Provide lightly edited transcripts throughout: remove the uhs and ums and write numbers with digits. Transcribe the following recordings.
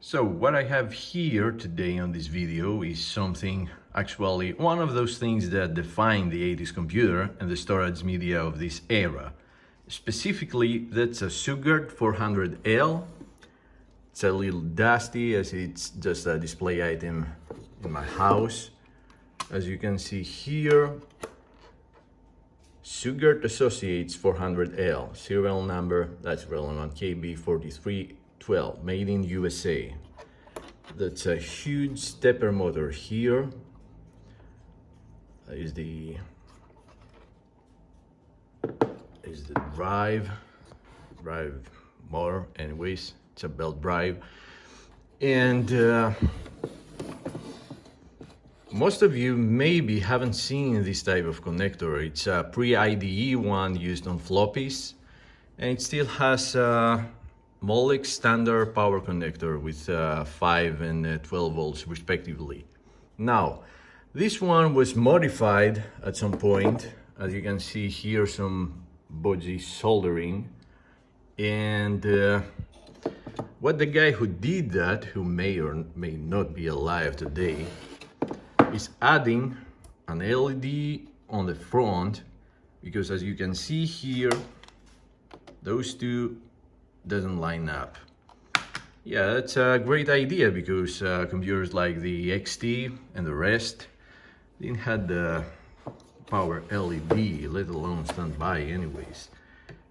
So what I have here today on this video is something, actually one of those things that define the 80s computer and the storage media of this era. Specifically, that's a Shugart 400L. It's a little dusty as it's just a display item in my house. As you can see here, Shugart SA-400L, serial number, that's relevant, KB4312, made in USA. That's a huge stepper motor here. Is the drive motor. Anyways, it's a belt drive, and most of you maybe haven't seen this type of connector. It's a pre-IDE one used on floppies, and it still has a Molex standard power connector with 5 and 12 volts respectively. Now, this one was modified at some point. As you can see here, some bodgy soldering, and what the guy who did that, who may or may not be alive today, is adding an LED on the front, because as you can see here, those two doesn't line up. Yeah, that's a great idea, because computers like the XT and the rest didn't have the power LED, let alone standby anyways.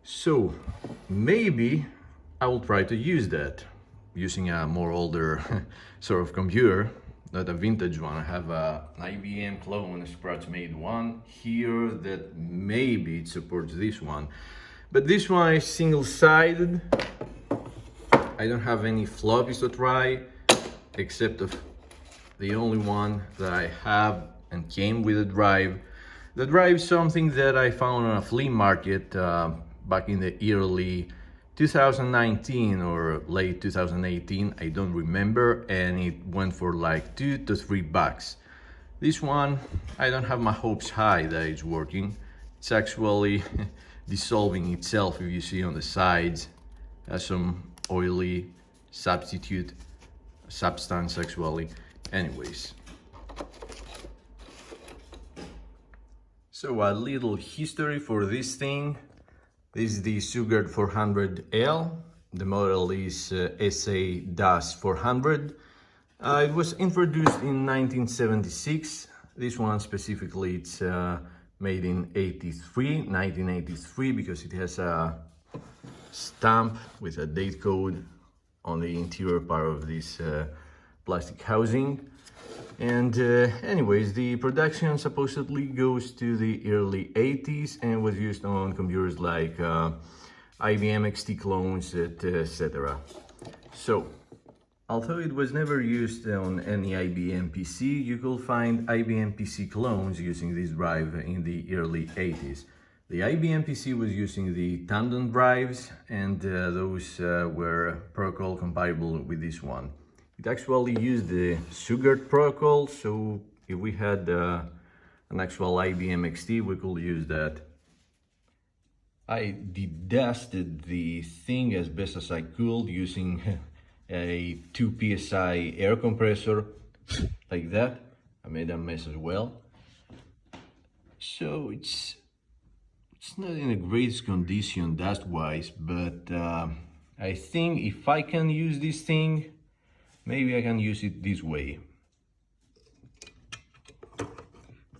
So maybe I will try to use that using a more older sort of computer, not a vintage one. I have an IBM clone, a scratch made one here that maybe it supports this one, but this one is single-sided. I don't have any floppies to try, except of the only one that I have and came with a drive. The drive is something that I found on a flea market back in the early 2019 or late 2018, I don't remember, and it went for like $2 to $3. This one, I don't have my hopes high that it's working. It's actually dissolving itself, if you see on the sides. Has some oily substance actually. Anyways, so a little history for this thing. This is the Shugart 400L. The model is SA-400. It was introduced in 1976. This one specifically, it's made in 1983, because it has a stamp with a date code on the interior part of this plastic housing. And anyways, the production supposedly goes to the early 80s and was used on computers like IBM XT clones, etc. So, although it was never used on any IBM PC, you could find IBM PC clones using this drive in the early 80s. The IBM PC was using the tandem drives, and those were protocol compatible with this one. It actually used the Shugart protocol, so if we had an actual IBM XT, we could use that. I dedusted the thing as best as I could using a 2 psi air compressor, like that. I made a mess as well. So it's not in the greatest condition dust-wise, but I think if I can use this thing, maybe I can use it this way.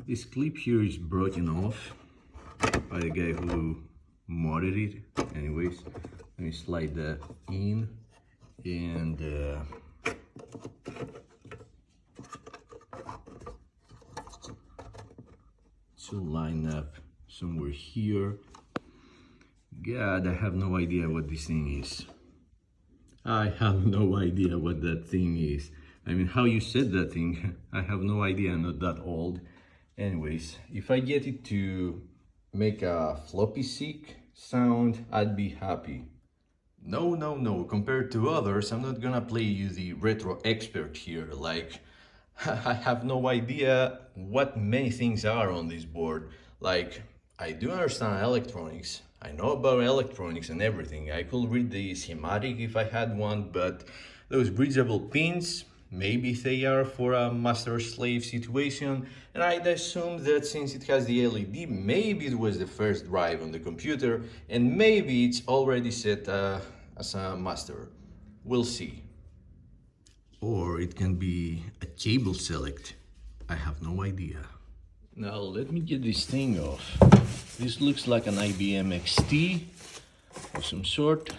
This clip here is broken off by the guy who modded it. Anyways, let me slide that in, and to line up somewhere here. God, I have no idea what this thing is. I have no idea what that thing is. I mean, how you said that thing, I have no idea, I'm not that old. Anyways, if I get it to make a floppy seek sound, I'd be happy. No, compared to others, I'm not gonna play you the retro expert here. Like, I have no idea what many things are on this board. Like, I do understand electronics. I know about electronics and everything. I could read the schematic if I had one, but Those bridgeable pins, maybe they are for a master-slave situation, and I'd assume that since it has the LED, maybe it was the first drive on the computer, and maybe it's already set as a master. We'll see. Or it can be a cable select. I have no idea. Now let me get this thing off. This looks like an IBM XT of some sort.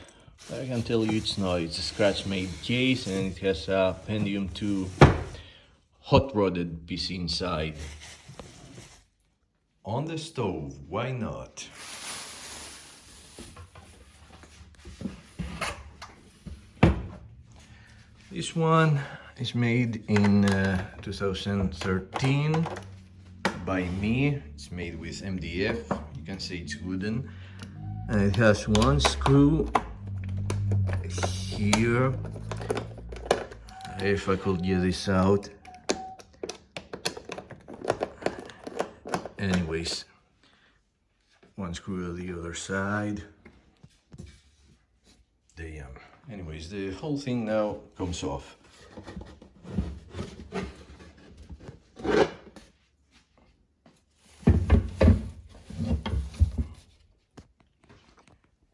I can tell you it's not. It's a scratch-made case and it has a Pentium 2 hot-rodded PC inside. On the stove, why not? This one is made in 2013 by me. It's made with MDF. You can see it's wooden. And it has one screw here. If I could get this out. Anyways, one screw on the other side. Damn. Anyways, the whole thing now comes off.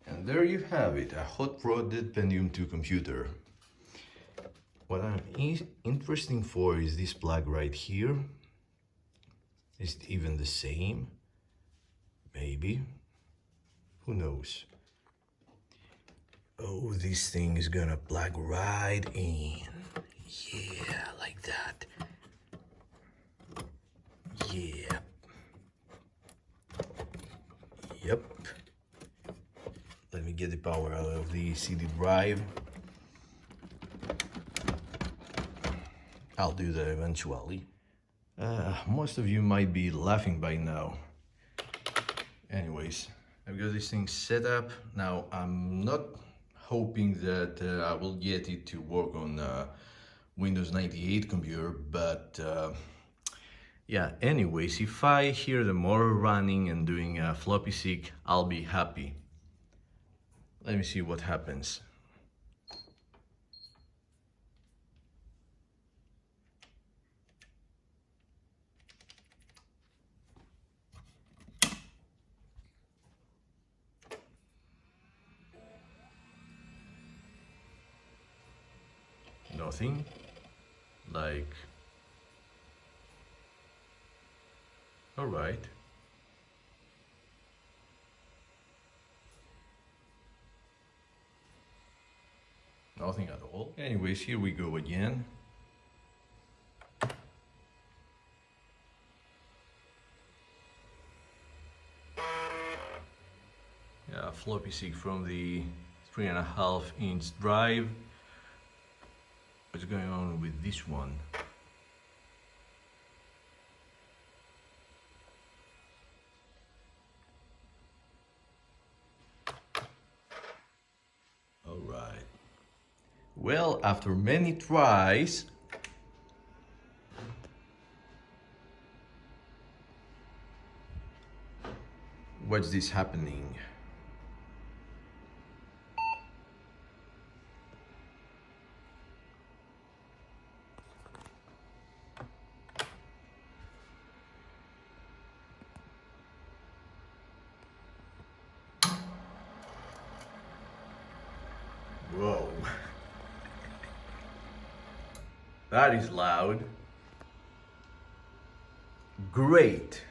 And there you have it, a hot-rodded Pentium 2 computer. What I'm interested for is this plug right here. Is it even the same? Maybe. Who knows? Oh, this thing is gonna plug right in. Yeah, like that. Yeah. Yep. Let me get the power out of the CD drive. I'll do that eventually. Most of you might be laughing by now. Anyways, I've got this thing set up. Now, I'm not hoping that I will get it to work on Windows 98 computer, but yeah, anyways, if I hear the motor running and doing a floppy disk, I'll be happy. Let me see what happens. Nothing. Like, all right. Nothing at all. Anyways, here we go again. Yeah, floppy disk from the 3.5-inch drive. What's going on with this one? All right. Well, after many tries, what's this happening? Whoa. That is loud. Great.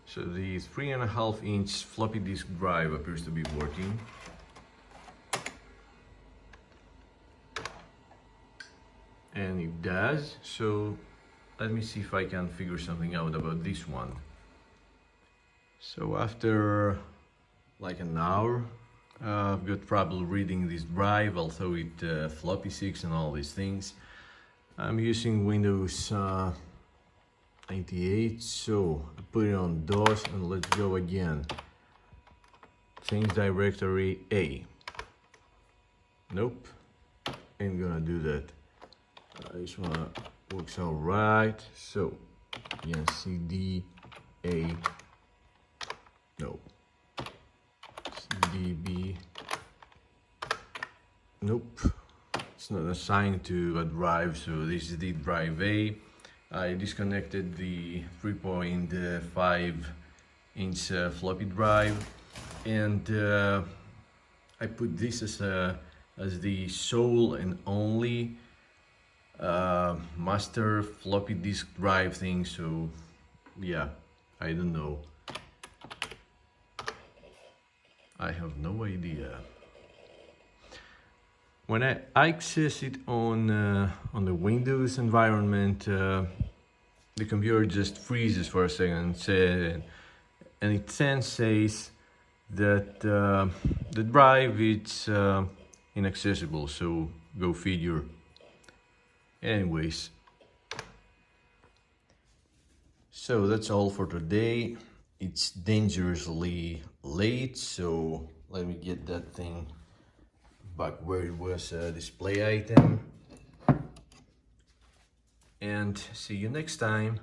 So the 3.5-inch floppy disk drive appears to be working. And it does, so let me see if I can figure something out about this one. So after like an hour, I've got trouble reading this drive, although it floppy disks and all these things. I'm using Windows 98, so I put it on DOS and let's go again. Change directory A. Nope, ain't gonna do that. This one works all right. So, yeah, CD, A, no, CDB, nope, it's not assigned to a drive, so this is the drive A. I disconnected the 3.5 inch floppy drive, and I put this as the sole and only master floppy disk drive thing. So yeah, I don't know, I have no idea. When I access it on the Windows environment, the computer just freezes for a second, and it then says that the drive is inaccessible, so go figure. Anyways, so that's all for today. It's dangerously late, so let me get that thing back where it was a display item, and see you next time.